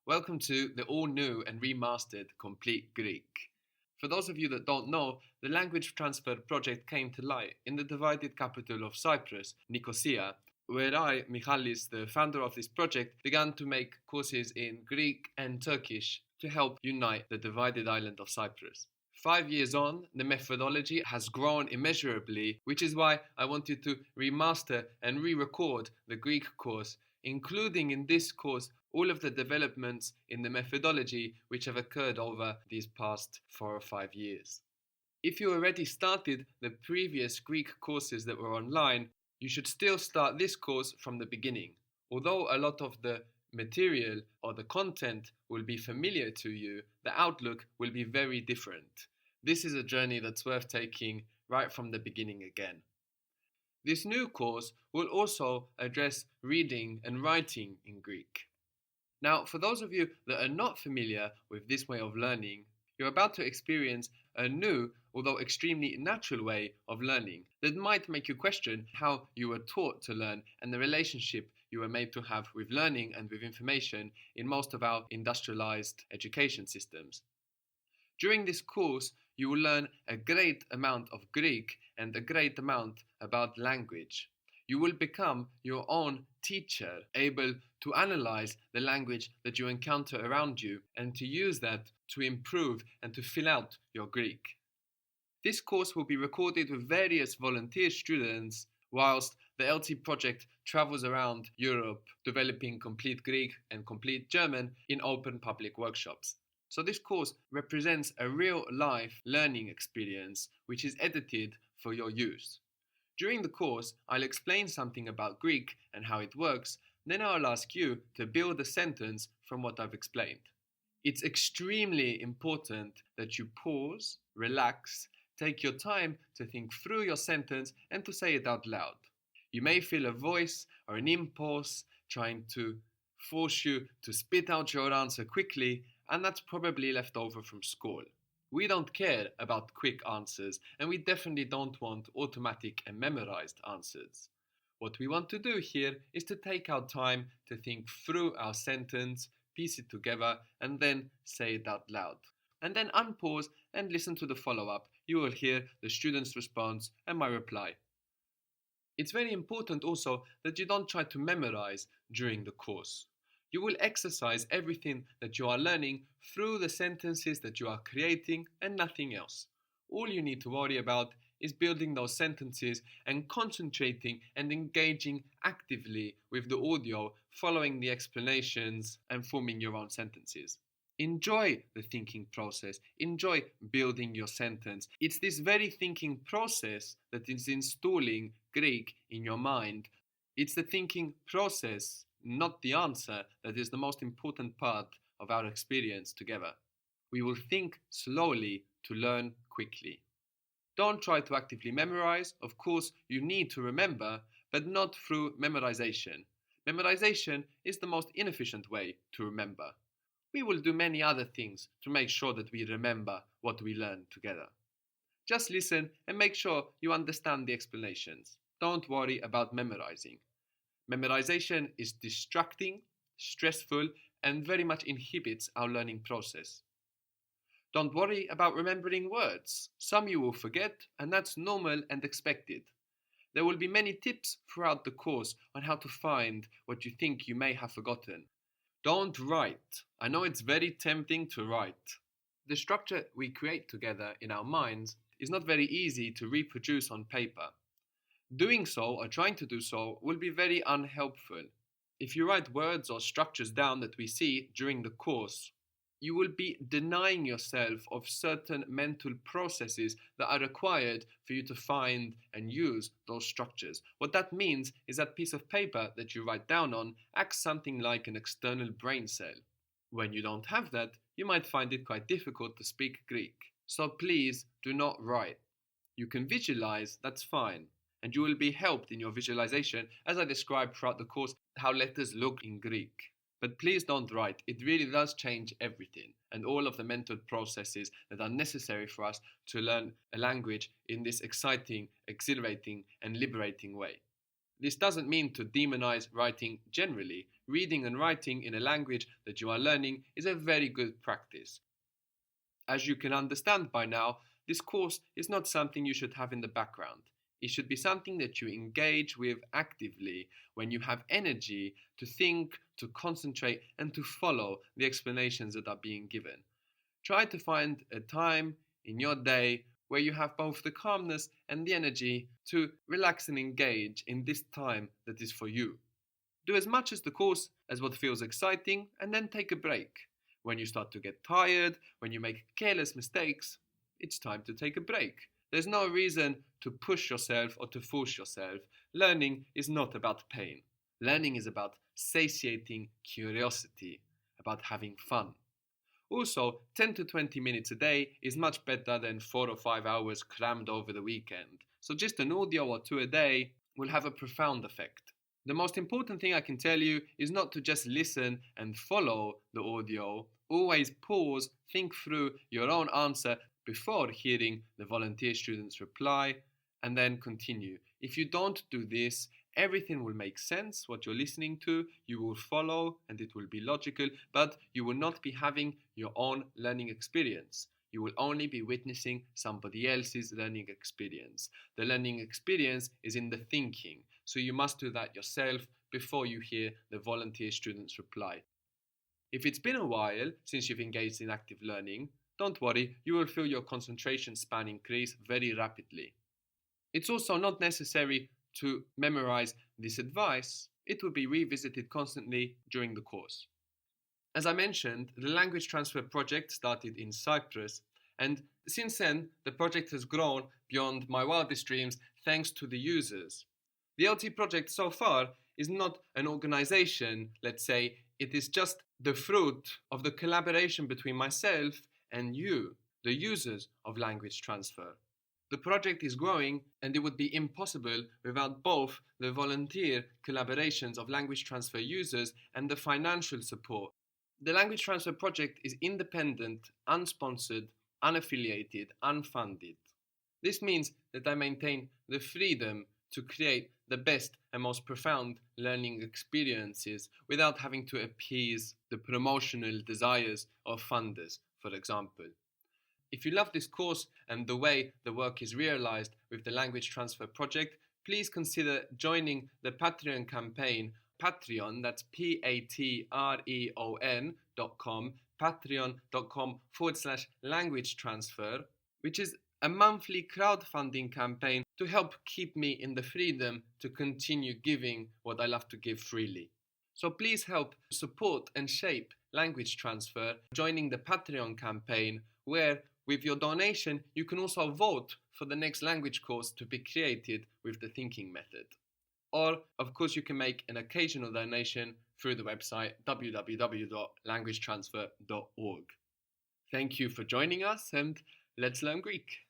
Welcome to the all new and remastered Complete Greek. For those of you that don't know, the language transfer project came to light in the divided capital of Cyprus, Nicosia, where I, Michalis, the founder of this project, began to make courses in Greek and Turkish to help unite the divided island of Cyprus. 5 years on, the methodology has grown immeasurably, which is why I wanted to remaster and re record the Greek course, including in this course all of the developments in the methodology which have occurred over these past 4 or 5 years. If you already started the previous Greek courses that were online, you should still start this course from the beginning. Although a lot of the material or the content will be familiar to you, the outlook will be very different. This is a journey that's worth taking right from the beginning again. This new course will also address reading and writing in Greek. Now, for those of you that are not familiar with this way of learning, you're about to experience a new, although extremely natural way of learning that might make you question how you were taught to learn and the relationship you were made to have with learning and with information in most of our industrialized education systems. During this course, you will learn a great amount of Greek and a great amount about language. You will become your own teacher, able to analyze the language that you encounter around you and to use that to improve and to fill out your Greek. This course will be recorded with various volunteer students whilst the LT project travels around Europe developing complete Greek and complete German in open public workshops. So this course represents a real life learning experience which is edited for your use. During the course, I'll explain something about Greek and how it works, then I'll ask you to build a sentence from what I've explained. It's extremely important that you pause, relax, take your time to think through your sentence and to say it out loud. You may feel a voice or an impulse trying to force you to spit out your answer quickly, and that's probably left over from school. We don't care about quick answers, and we definitely don't want automatic and memorized answers. What we want to do here is to take our time to think through our sentence, piece it together, and then say it out loud. And then unpause and listen to the follow-up. You will hear the student's response and my reply. It's very important also that you don't try to memorize during the course. You will exercise everything that you are learning through the sentences that you are creating and nothing else. All you need to worry about is building those sentences and concentrating and engaging actively with the audio, following the explanations and forming your own sentences. Enjoy the thinking process. Enjoy building your sentence. It's this very thinking process that is installing Greek in your mind. It's the thinking process, not the answer, that is the most important part of our experience together. We will think slowly to learn quickly. Don't try to actively memorize. Of course, you need to remember, but not through memorization. Memorization is the most inefficient way to remember. We will do many other things to make sure that we remember what we learn together. Just listen and make sure you understand the explanations. Don't worry about memorizing. Memorization is distracting, stressful, and very much inhibits our learning process. Don't worry about remembering words. Some you will forget, and that's normal and expected. There will be many tips throughout the course on how to find what you think you may have forgotten. Don't write. I know it's very tempting to write. The structure we create together in our minds is not very easy to reproduce on paper. Doing so or trying to do so will be very unhelpful. If you write words or structures down that we see during the course, you will be denying yourself of certain mental processes that are required for you to find and use those structures. What that means is that piece of paper that you write down on acts something like an external brain cell. When you don't have that, you might find it quite difficult to speak Greek. So please do not write. You can visualize, that's fine. And you will be helped in your visualization as I describe throughout the course how letters look in Greek. But please don't write. It really does change everything and all of the mental processes that are necessary for us to learn a language in this exciting, exhilarating, and liberating way. This doesn't mean to demonize writing generally. Reading and writing in a language that you are learning is a very good practice. As you can understand by now, this course is not something you should have in the background. It should be something that you engage with actively when you have energy to think, to concentrate, and to follow the explanations that are being given. Try to find a time in your day where you have both the calmness and the energy to relax and engage in this time that is for you. Do as much as the course as what feels exciting, and then take a break. When you start to get tired, when you make careless mistakes, it's time to take a break. There's no reason to push yourself or to force yourself. Learning is not about pain. Learning is about satiating curiosity, about having fun. Also, 10 to 20 minutes a day is much better than 4 or 5 hours crammed over the weekend. So just an audio or two a day will have a profound effect. The most important thing I can tell you is not to just listen and follow the audio. Always pause, think through your own answer before hearing the volunteer student's reply, and then continue. If you don't do this, everything will make sense, what you're listening to, you will follow, and it will be logical, but you will not be having your own learning experience. You will only be witnessing somebody else's learning experience. The learning experience is in the thinking, so you must do that yourself before you hear the volunteer student's reply. If it's been a while since you've engaged in active learning, don't worry, you will feel your concentration span increase very rapidly. It's also not necessary to memorize this advice. It will be revisited constantly during the course. As I mentioned, the language transfer project started in Cyprus, and since then the project has grown beyond my wildest dreams thanks to the users. The LT project so far is not an organization, let's say, it is just the fruit of the collaboration between myself and you, the users of language transfer. The project is growing, and it would be impossible without both the volunteer collaborations of language transfer users and the financial support. The language transfer project is independent, unsponsored, unaffiliated, unfunded. This means that I maintain the freedom to create the best and most profound learning experiences without having to appease the promotional desires of funders, for example. If you love this course and the way the work is realized with the language transfer project, please consider joining the Patreon campaign. Patreon, that's patreon.com, patreon.com/language transfer, which is a monthly crowdfunding campaign to help keep me in the freedom to continue giving what I love to give freely. So please help support and shape language transfer, joining the Patreon campaign, where with your donation you can also vote for the next language course to be created with the thinking method. Or, of course, you can make an occasional donation through the website www.languagetransfer.org. Thank you for joining us, and let's learn Greek.